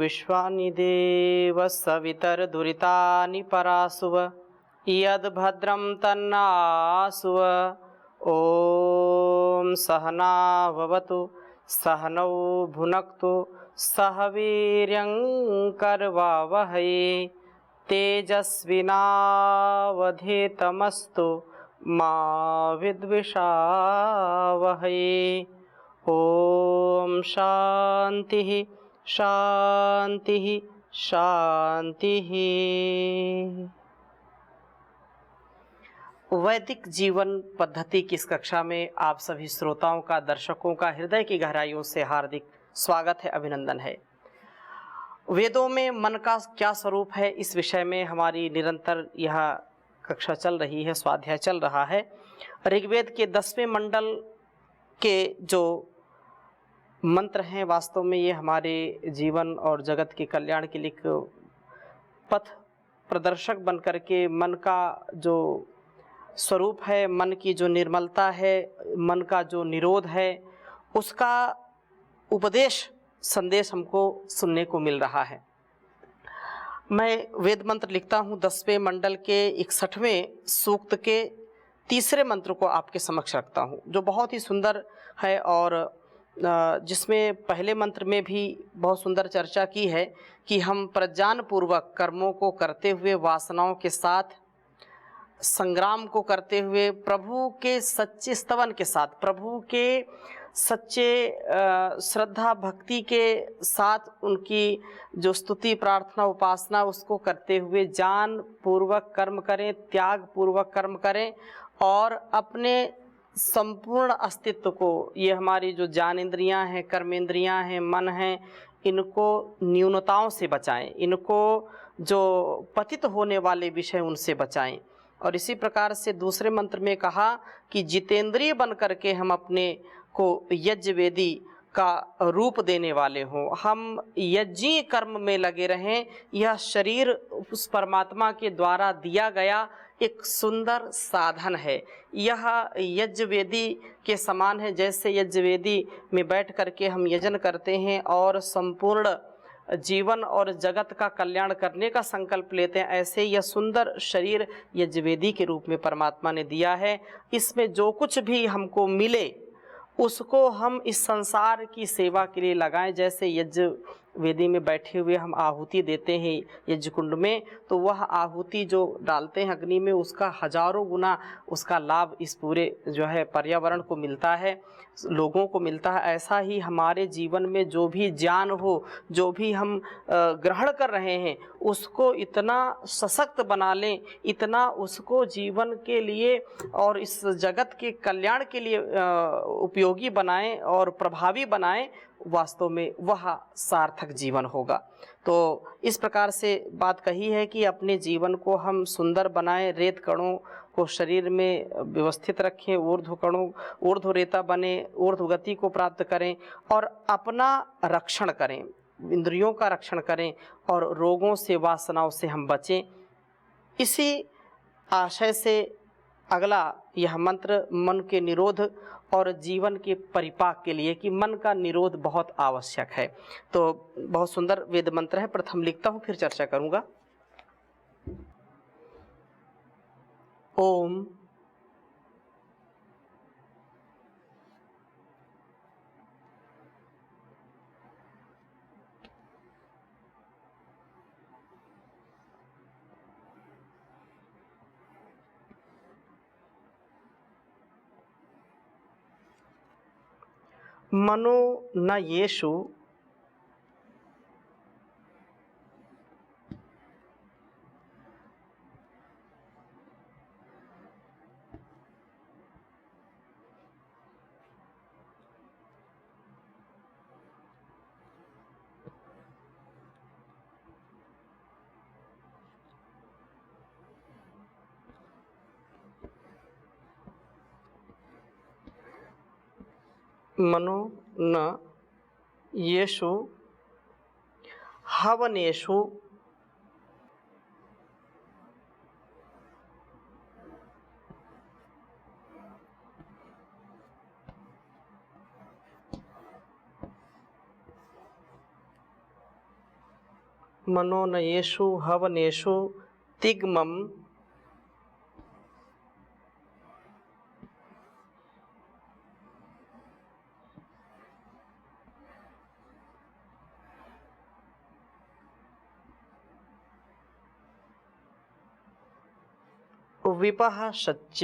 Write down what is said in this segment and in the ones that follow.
विश्वानि देव सवितर्दुरितानि परासुव यद्भद्रं तन्नासुव। ॐ सहना भवतु सहनौ भुनक्तु सह वीर्यं करवावहै तेजस्विनावधीतमस्तु मा विद्विषावहै। ॐ शान्तिः शान्तिः शान्तिः। वैदिक जीवन पद्धति की इस कक्षा में आप सभी श्रोताओं का, दर्शकों का हृदय की गहराइयों से हार्दिक स्वागत है, अभिनंदन है। वेदों में मन का क्या स्वरूप है, इस विषय में हमारी निरंतर यह कक्षा चल रही है, स्वाध्याय चल रहा है। ऋग्वेद के 10वें मंडल के जो मंत्र हैं, वास्तव में ये हमारे जीवन और जगत के कल्याण के लिए एक पथ प्रदर्शक बन करके मन का जो स्वरूप है, मन की जो निर्मलता है, मन का जो निरोध है, उसका उपदेश संदेश हमको सुनने को मिल रहा है। मैं वेद मंत्र लिखता हूँ 10वें मंडल के 61वें सूक्त के 3रे मंत्र को आपके समक्ष रखता हूँ, जो बहुत ही सुंदर है और जिसमें पहले मंत्र में भी बहुत सुंदर चर्चा की है कि हम प्रज्ञान पूर्वक कर्मों को करते हुए, वासनाओं के साथ संग्राम को करते हुए, प्रभु के सच्चे स्तवन के साथ, प्रभु के सच्चे श्रद्धा भक्ति के साथ उनकी जो स्तुति प्रार्थना उपासना उसको करते हुए जान पूर्वक कर्म करें, त्याग पूर्वक कर्म करें और अपने संपूर्ण अस्तित्व को, ये हमारी जो ज्ञानेंद्रियां हैं, कर्मेंद्रियां हैं, मन हैं, इनको न्यूनताओं से बचाएं, इनको जो पतित होने वाले विषय उनसे बचाएं। और इसी प्रकार से दूसरे मंत्र में कहा कि जितेंद्रिय बन करके हम अपने को यज्ञवेदी का रूप देने वाले हों, हम यज्ञीय कर्म में लगे रहें। यह शरीर उस परमात्मा के द्वारा दिया गया एक सुंदर साधन है। यह यज्ञवेदी के समान है, जैसे यज्ञवेदी में बैठ करके हम यजन करते हैं और संपूर्ण जीवन और जगत का कल्याण करने का संकल्प लेते हैं, ऐसे यह सुंदर शरीर यज्ञवेदी के रूप में परमात्मा ने दिया है। इसमें जो कुछ भी हमको मिले उसको हम इस संसार की सेवा के लिए लगाएं। जैसे यज्ञ वेदी में बैठे हुए हम आहुति देते हैं यज्ञ कुंड में, तो वह आहुति जो डालते हैं अग्नि में, उसका हजारों गुना उसका लाभ इस पूरे जो है पर्यावरण को मिलता है, लोगों को मिलता है। ऐसा ही हमारे जीवन में जो भी ज्ञान हो, जो भी हम ग्रहण कर रहे हैं, उसको इतना सशक्त बना लें, इतना उसको जीवन के लिए और इस जगत के कल्याण के लिए उपयोगी बनाएं और प्रभावी बनाएं, वास्तव में वह सार्थक जीवन होगा। तो इस प्रकार से बात कही है कि अपने जीवन को हम सुंदर बनाएं, रेत कणों को शरीर में व्यवस्थित रखें, ऊर्ध्व रेता बने, ऊर्ध्व गति को प्राप्त करें और अपना रक्षण करें, इंद्रियों का रक्षण करें और रोगों से, वासनाओं से हम बचें। इसी आशय से अगला यह मंत्र मन के निरोध और जीवन के परिपाक के लिए, कि मन का निरोध बहुत आवश्यक है। तो बहुत सुंदर वेद मंत्र है। प्रथम लिखता हूँ, फिर चर्चा करूँगा। ओम मनो न येषु मनो न येषु हवनेषु मनोनयेषु हवनेषु तिग्मम् विपः सच्च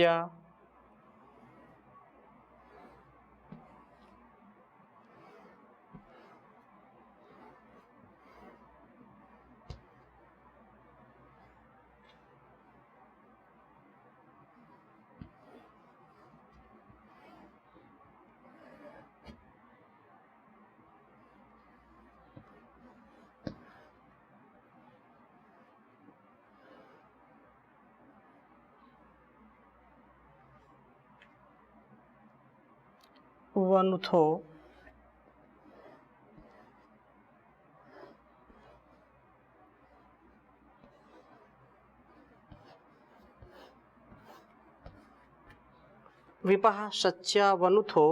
वनुथो विपः सच्च वनुथो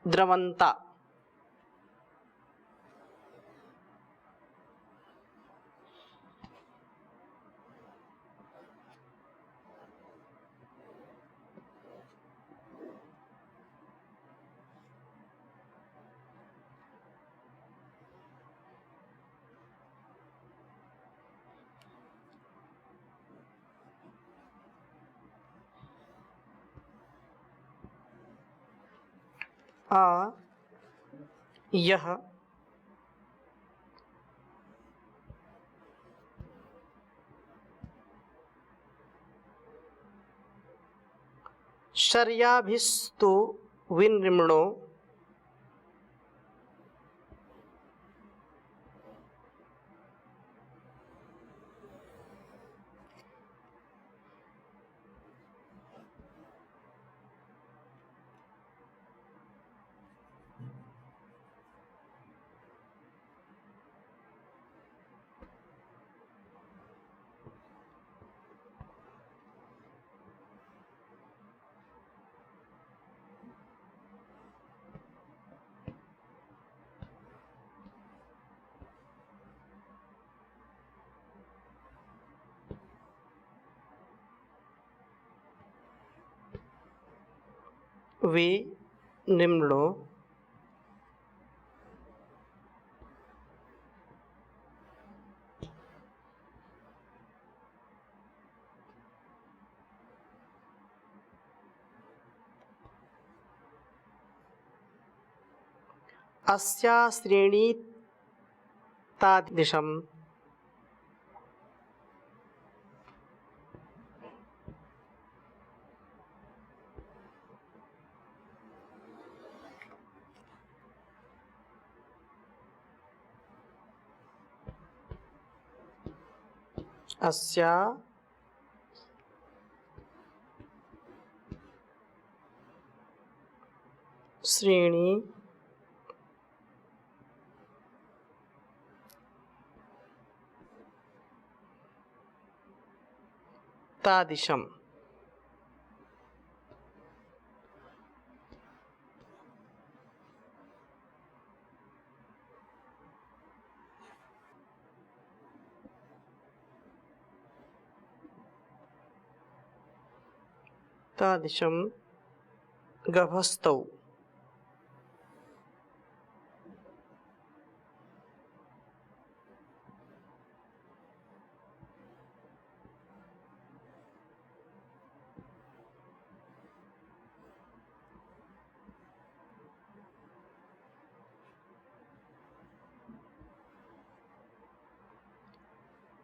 द्रवन्ता आ यह शर्याभिस्तु विनृम्णो विनिम्नो अस्या श्रेणीतादिशम् अस्या श्रेणी तादिशम् तादिशम् गभस्तौ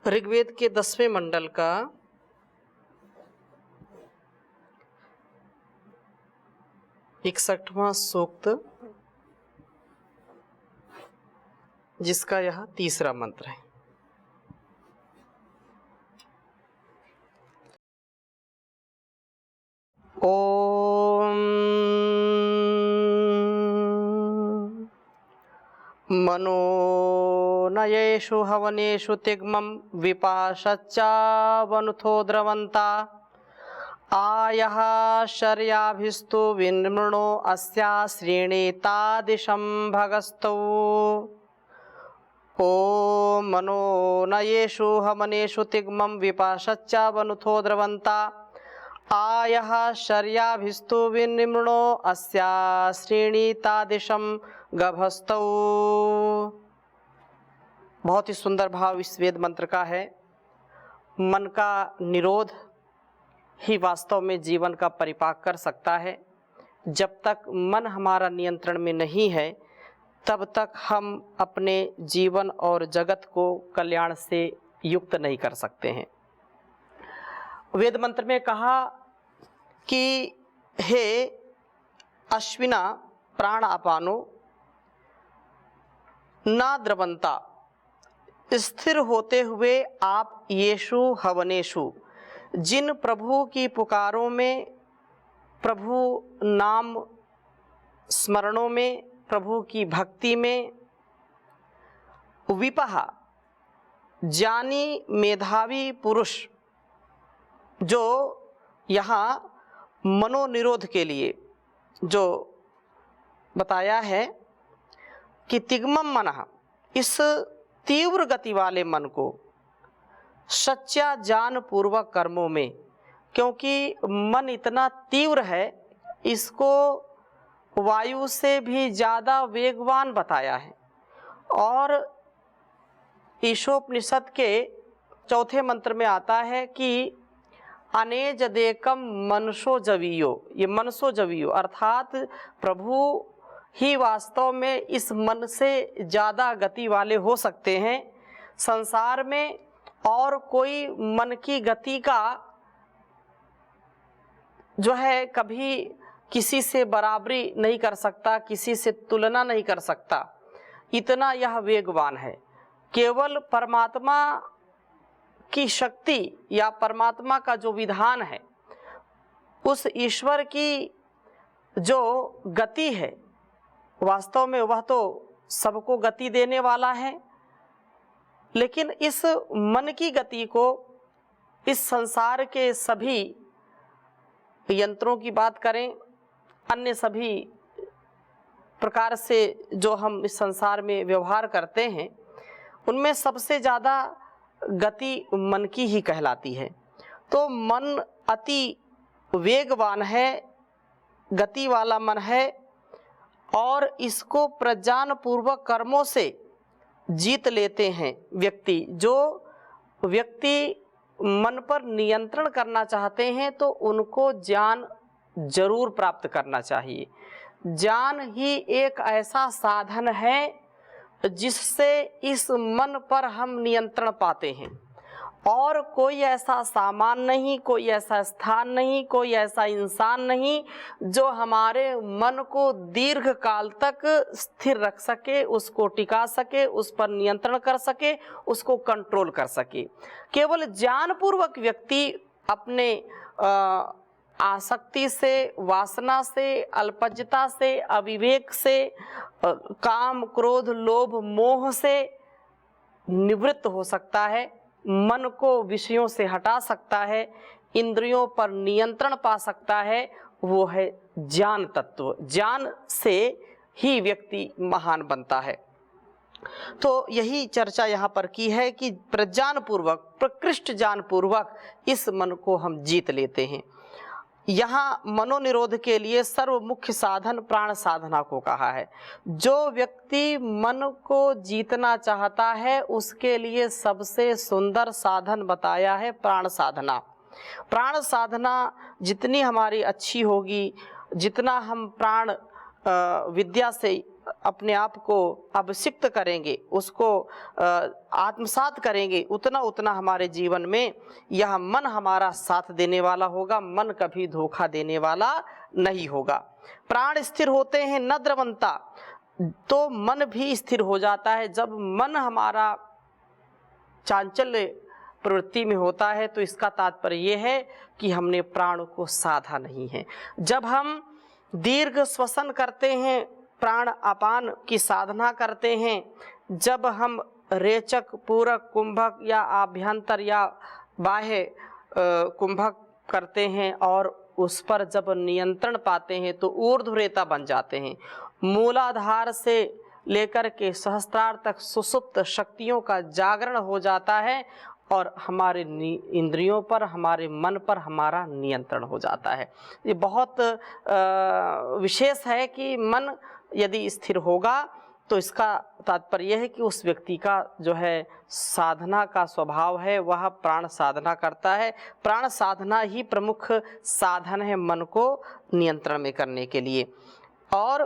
ऋग्वेद के 10वें मंडल का 61वां सूक्त, जिसका यह तीसरा मंत्र है। ओम मनोनयेषु हवनेषु तिग्मं विपाशच्चावनुथो द्रवन्ता आयः शर्याभिस्तु विनृम्णो अस्या श्रेणीतादिशं भगस्तौ ओम मनो नयेषु हमनेषु तिग्मं विपाशच्चा वनुथो द्रवन्ता आयः शर्याभिस्तु विनिमृणो अस्या श्रेणीतादिशं गभस्तौ। बहुत ही सुंदर भाव इस वेद मंत्र का है। मन का निरोध ही वास्तव में जीवन का परिपाक कर सकता है। जब तक मन हमारा नियंत्रण में नहीं है तब तक हम अपने जीवन और जगत को कल्याण से युक्त नहीं कर सकते हैं। वेद मंत्र में कहा कि हे अश्विना प्राण अपानो ना द्रवंता, स्थिर होते हुए आप येषु हवनेषु, जिन प्रभु की पुकारों में, प्रभु नाम स्मरणों में, प्रभु की भक्ति में, विपहा ज्ञानी मेधावी पुरुष जो यहाँ मनोनिरोध के लिए जो बताया है कि तिग्मम मनः, इस तीव्र गति वाले मन को सच्चा ज्ञान पूर्वक कर्मों में, क्योंकि मन इतना तीव्र है इसको वायु से भी ज़्यादा वेगवान बताया है। और ईशोपनिषद के चौथे मंत्र में आता है कि अनेज देकम मनसो जवीयो, ये मनसो जवीयो अर्थात प्रभु ही वास्तव में इस मन से ज़्यादा गति वाले हो सकते हैं। संसार में और कोई मन की गति का जो है कभी किसी से बराबरी नहीं कर सकता, किसी से तुलना नहीं कर सकता, इतना यह वेगवान है। केवल परमात्मा की शक्ति या परमात्मा का जो विधान है, उस ईश्वर की जो गति है वास्तव में वह तो सबको गति देने वाला है, लेकिन इस मन की गति को इस संसार के सभी यंत्रों की बात करें, अन्य सभी प्रकार से जो हम इस संसार में व्यवहार करते हैं, उनमें सबसे ज़्यादा गति मन की ही कहलाती है। तो मन अति वेगवान है, गति वाला मन है, और इसको प्रज्ञान पूर्वक कर्मों से जीत लेते हैं व्यक्ति। जो व्यक्ति मन पर नियंत्रण करना चाहते हैं तो उनको ज्ञान जरूर प्राप्त करना चाहिए। ज्ञान ही एक ऐसा साधन है जिससे इस मन पर हम नियंत्रण पाते हैं, और कोई ऐसा सामान नहीं, कोई ऐसा स्थान नहीं, कोई ऐसा इंसान नहीं जो हमारे मन को दीर्घ काल तक स्थिर रख सके, उसको टिका सके, उस पर नियंत्रण कर सके, उसको कंट्रोल कर सके। केवल ज्ञानपूर्वक व्यक्ति अपने आसक्ति से, वासना से, अल्पज्यता से, अविवेक से, काम क्रोध लोभ मोह से निवृत्त हो सकता है, मन को विषयों से हटा सकता है, इंद्रियों पर नियंत्रण पा सकता है। वो है ज्ञान तत्व। ज्ञान से ही व्यक्ति महान बनता है। तो यही चर्चा यहाँ पर की है कि प्रज्ञान पूर्वक, प्रकृष्ट ज्ञान पूर्वक इस मन को हम जीत लेते हैं। यहाँ मनोनिरोध के लिए सर्व मुख्य साधन प्राण साधना को कहा है। जो व्यक्ति मन को जीतना चाहता है उसके लिए सबसे सुंदर साधन बताया है प्राण साधना। प्राण साधना जितनी हमारी अच्छी होगी, जितना हम प्राण विद्या से अपने आप को अभिषिक्त करेंगे, उसको आत्मसात करेंगे, उतना उतना हमारे जीवन में यह मन हमारा साथ देने वाला होगा। मन कभी धोखा देने वाला नहीं होगा। प्राण स्थिर होते हैं न द्रवंता, तो मन भी स्थिर हो जाता है। जब मन हमारा चांचल्य प्रवृत्ति में होता है तो इसका तात्पर्य यह है कि हमने प्राण को साधा नहीं है। जब हम दीर्घ श्वसन करते हैं, प्राण अपान की साधना करते हैं, जब हम रेचक, पूरक, कुंभक या आभ्यंतर या बाह्य कुंभक करते हैं और उस पर जब नियंत्रण पाते हैं तो ऊर्ध्वरेता बन जाते हैं। मूलाधार से लेकर के सहस्त्रार तक सुसुप्त शक्तियों का जागरण हो जाता है और हमारे इंद्रियों पर, हमारे मन पर हमारा नियंत्रण हो जाता है। ये बहुत विशेष है कि मन यदि स्थिर होगा तो इसका तात्पर्य यह है कि उस व्यक्ति का जो है साधना का स्वभाव है वह प्राण साधना करता है। प्राण साधना ही प्रमुख साधन है मन को नियंत्रण में करने के लिए। और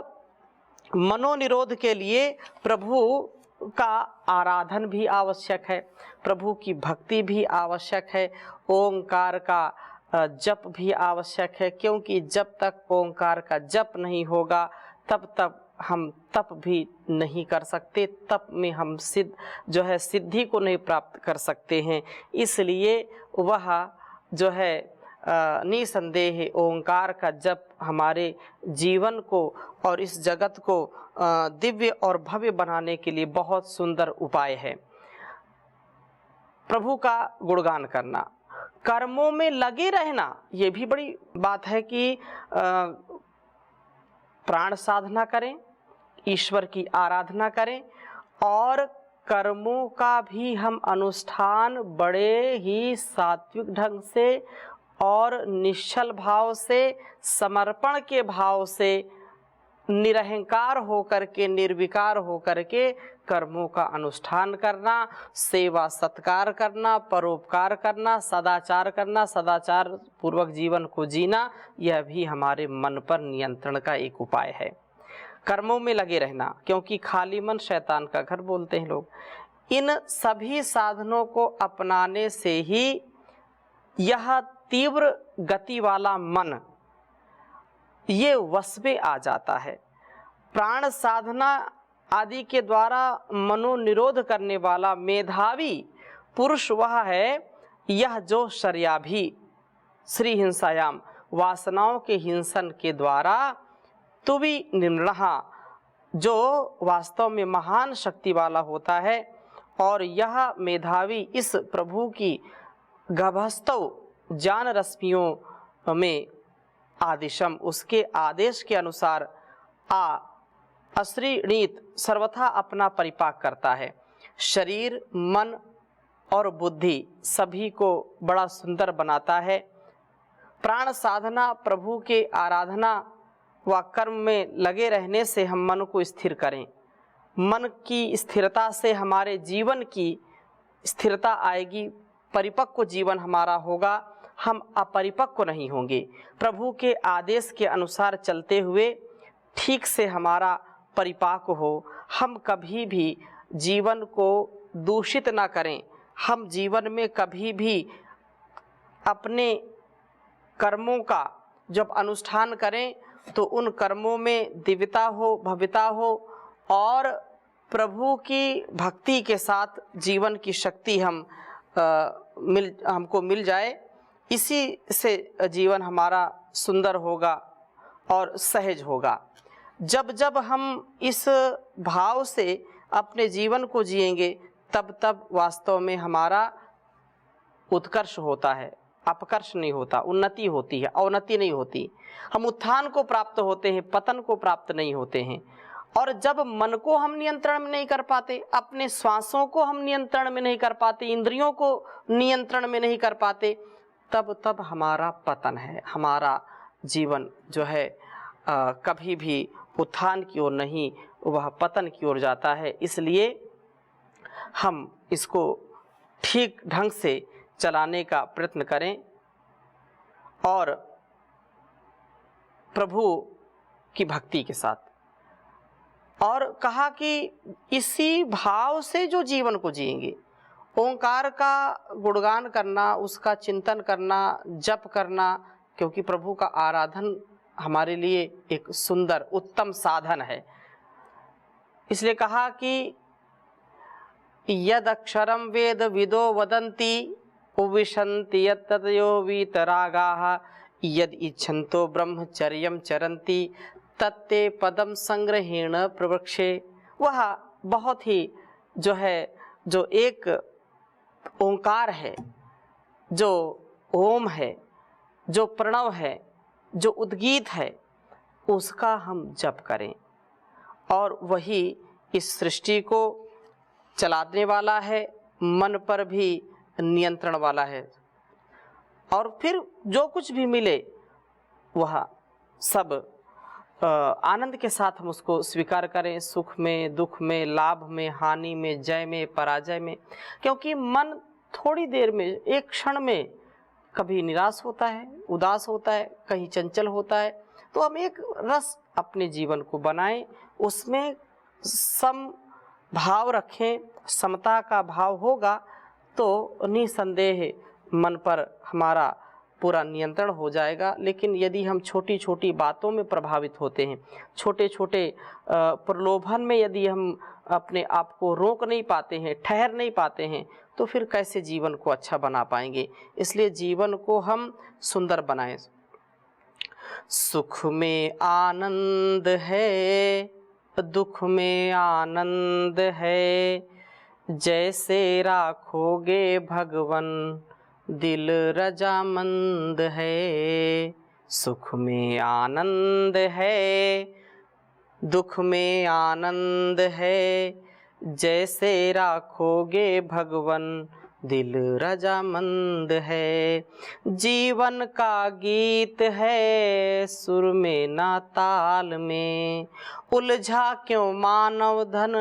मनोनिरोध के लिए प्रभु का आराधन भी आवश्यक है, प्रभु की भक्ति भी आवश्यक है, ओंकार का जप भी आवश्यक है, क्योंकि जब तक ओंकार का जप नहीं होगा तब तक हम तप भी नहीं कर सकते, तप में हम सिद्धि को नहीं प्राप्त कर सकते हैं। इसलिए वह जो है निसंदेह ओंकार का जप हमारे जीवन को और इस जगत को दिव्य और भव्य बनाने के लिए बहुत सुंदर उपाय है। प्रभु का गुणगान करना, कर्मों में लगे रहना, ये भी बड़ी बात है कि प्राण साधना करें, ईश्वर की आराधना करें और कर्मों का भी हम अनुष्ठान बड़े ही सात्विक ढंग से और निश्चल भाव से, समर्पण के भाव से, निरहंकार होकर के, निर्विकार होकर के कर्मों का अनुष्ठान करना, सेवा सत्कार करना, परोपकार करना, सदाचार करना, सदाचार पूर्वक जीवन को जीना, यह भी हमारे मन पर नियंत्रण का एक उपाय है। कर्मों में लगे रहना, क्योंकि खाली मन शैतान का घर बोलते हैं लोग। इन सभी साधनों को अपनाने से ही यह तीव्र गति वाला मन ये वश में आ जाता है। प्राण साधना आदि के द्वारा मनोनिरोध करने वाला मेधावी पुरुष वह है यह जो शर्याभी श्री हिंसायाम वासनाओं के हिंसन के द्वारा तुवि निर्मलहा जो वास्तव में महान शक्ति वाला होता है। और यह मेधावी इस प्रभु की गभस्तव ज्ञान रश्मियों में आदिशम उसके आदेश के अनुसार अश्रीणीत सर्वथा अपना परिपाक करता है। शरीर, मन और बुद्धि सभी को बड़ा सुंदर बनाता है। प्राण साधना प्रभु के आराधना व कर्म में लगे रहने से हम मन को स्थिर करें। मन की स्थिरता से हमारे जीवन की स्थिरता आएगी, परिपक्व जीवन हमारा होगा, हम अपरिपक्व नहीं होंगे। प्रभु के आदेश के अनुसार चलते हुए ठीक से हमारा परिपाक हो, हम कभी भी जीवन को दूषित ना करें। हम जीवन में कभी भी अपने कर्मों का जब अनुष्ठान करें तो उन कर्मों में दिव्यता हो, भव्यता हो और प्रभु की भक्ति के साथ जीवन की शक्ति हमको मिल जाए। इसी से जीवन हमारा सुंदर होगा और सहज होगा। जब जब हम इस भाव से अपने जीवन को जिएंगे तब तब वास्तव में हमारा उत्कर्ष होता है, अपकर्ष नहीं होता, उन्नति होती है, अवनति नहीं होती। हम उत्थान को प्राप्त होते हैं, पतन को प्राप्त नहीं होते हैं। और जब मन को हम नियंत्रण में नहीं कर पाते, अपने श्वासों को हम नियंत्रण में नहीं कर पाते, इंद्रियों को नियंत्रण में नहीं कर पाते, तब हमारा पतन है। हमारा जीवन जो है कभी भी उत्थान की ओर नहीं, वह पतन की ओर जाता है। इसलिए हम इसको ठीक ढंग से चलाने का प्रयत्न करें और प्रभु की भक्ति के साथ। और कहा कि इसी भाव से जो जीवन को जिएंगे, ओंकार का गुणगान करना, उसका चिंतन करना, जप करना, क्योंकि प्रभु का आराधन हमारे लिए एक सुंदर उत्तम साधन है। इसलिए कहा कि यद अक्षरम वेद विदो वदन्ति उविशन्ति यत्तयो वीतरागाः यद इच्छन्तो ब्रह्मचर्यं चरन्ति तत्ते पदम संग्रहेण प्रवक्षे। वह बहुत ही जो है, जो एक ओंकार है, जो ओम है, जो प्रणव है, जो उद्गीत है, उसका हम जप करें और वही इस सृष्टि को चलाने वाला है, मन पर भी नियंत्रण वाला है, और फिर जो कुछ भी मिले वह सब आनंद के साथ हम उसको स्वीकार करें, सुख में, दुख में, लाभ में, हानि में, जय में, पराजय में। क्योंकि मन थोड़ी देर में, एक क्षण में कभी निराश होता है, उदास होता है, कहीं चंचल होता है। तो हम एक रस अपने जीवन को बनाएं, उसमें सम भाव रखें, समता का भाव होगा तो निसंदेह मन पर हमारा पूरा नियंत्रण हो जाएगा। लेकिन यदि हम छोटी छोटी बातों में प्रभावित होते हैं, छोटे छोटे प्रलोभन में यदि हम अपने आप को रोक नहीं पाते हैं, ठहर नहीं पाते हैं, तो फिर कैसे जीवन को अच्छा बना पाएंगे। इसलिए जीवन को हम सुंदर बनाएं। सुख में आनंद है, दुख में आनंद है, जैसे राखोगे भगवन दिल रजामंद है। सुख में आनंद है, दुख में आनंद है, जैसे राखोगे भगवन दिल रजामंद है। जीवन का गीत है सुर में ना ताल में, उलझा क्यों मानव धन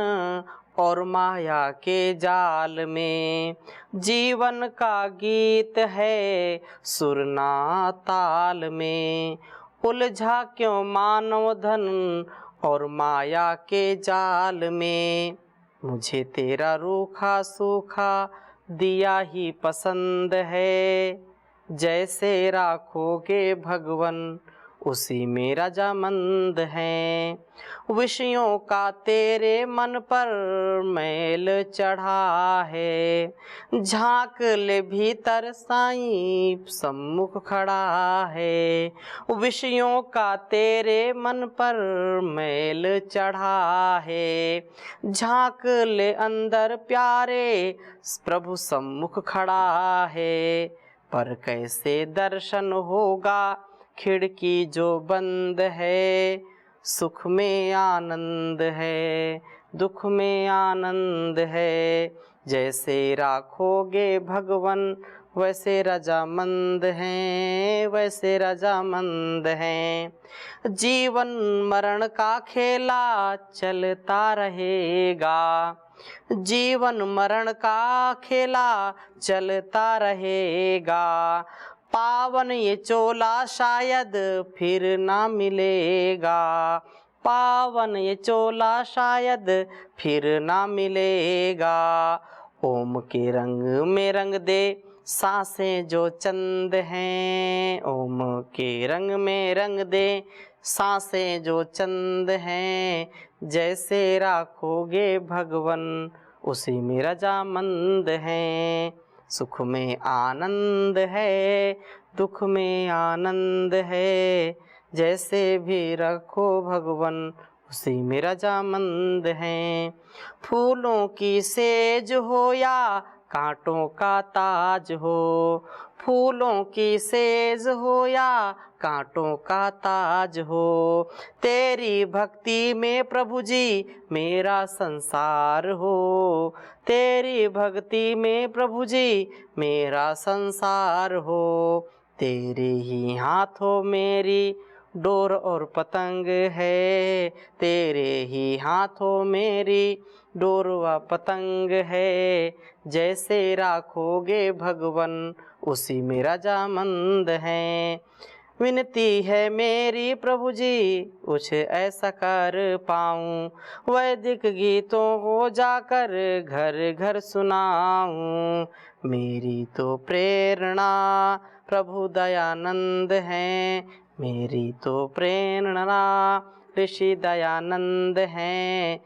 और माया के जाल में। जीवन का गीत है सुर ना ताल में, उलझा क्यों मानव धन और माया के जाल में। मुझे तेरा रूखा सूखा दिया ही पसंद है, जैसे राखोगे भगवन उसी में रजामंद है। विषयों का तेरे मन पर मैल चढ़ा है, झांक ले भीतर साईं सम्मुख खड़ा है। विषयों का तेरे मन पर मैल चढ़ा है, झांक ले अंदर प्यारे प्रभु सम्मुख खड़ा है। पर कैसे दर्शन होगा खिड़की जो बंद है, सुख में आनंद है, दुख में आनंद है, जैसे राखोगे भगवन वैसे रजामंद हैं, वैसे रजामंद हैं। जीवन मरण का खेला चलता रहेगा, जीवन मरण का खेला चलता रहेगा। पावन ये चोला शायद फिर ना मिलेगा, पावन ये चोला शायद फिर ना मिलेगा। ओम के रंग में रंग दे सांसें जो चंद हैं, ओम के रंग में रंग दे सांसें जो चंद हैं, जैसे राखोगे भगवन उसी में रजामंद हैं। सुख में आनंद है, दुख में आनंद है, जैसे भी रखो भगवन उसी में रजामंद हैं। फूलों की सेज हो या कांटों का ताज हो, फूलों की सेज हो या कांटों का ताज हो, तेरी भक्ति में प्रभु जी मेरा संसार हो, तेरी भक्ति में प्रभु जी मेरा संसार हो। तेरे ही हाथों मेरी डोर और पतंग है, तेरे ही हाथों मेरी डोर व पतंग है, जैसे राखोगे भगवन उसी में रजामंद हैं। विनती है मेरी प्रभु जी कुछ ऐसा कर पाऊँ, वैदिक गीतों को जाकर घर घर सुनाऊँ। मेरी तो प्रेरणा प्रभु दयानंद हैं, मेरी तो प्रेरणा ऋषि दयानंद हैं।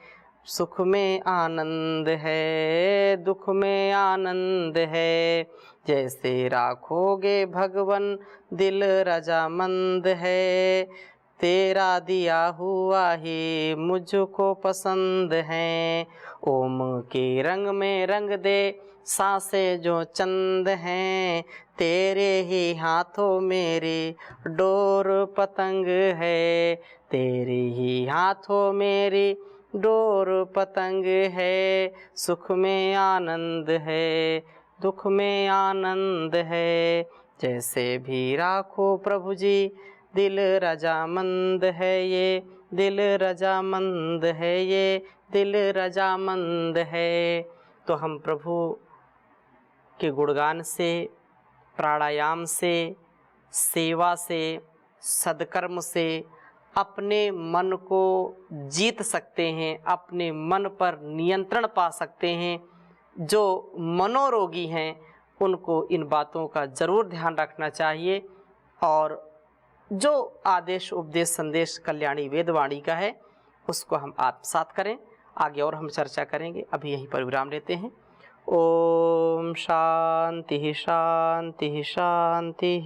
सुख में आनंद है, दुख में आनंद है, जैसे राखोगे भगवन दिल रजामंद है। तेरा दिया हुआ ही मुझको पसंद है, ओम के रंग में रंग दे सांसें जो चंद हैं, तेरे ही हाथों मेरी डोर पतंग है, तेरे ही हाथों मेरी डोर पतंग है, सुख में आनंद है, दुख में आनंद है। जैसे भी राखो प्रभु जी, दिल रजामंद है ये, दिल रजामंद है ये, दिल रजामंद है। तो हम प्रभु के गुणगान से, प्राणायाम से, सेवा से, सद्कर्म से अपने मन को जीत सकते हैं, अपने मन पर नियंत्रण पा सकते हैं। जो मनोरोगी हैं उनको इन बातों का ज़रूर ध्यान रखना चाहिए और जो आदेश उपदेश संदेश कल्याणी वेदवाणी का है उसको हम आत्मसात करें। आगे और हम चर्चा करेंगे, अभी यहीं पर विराम लेते हैं। ओम शांति शांति शांति।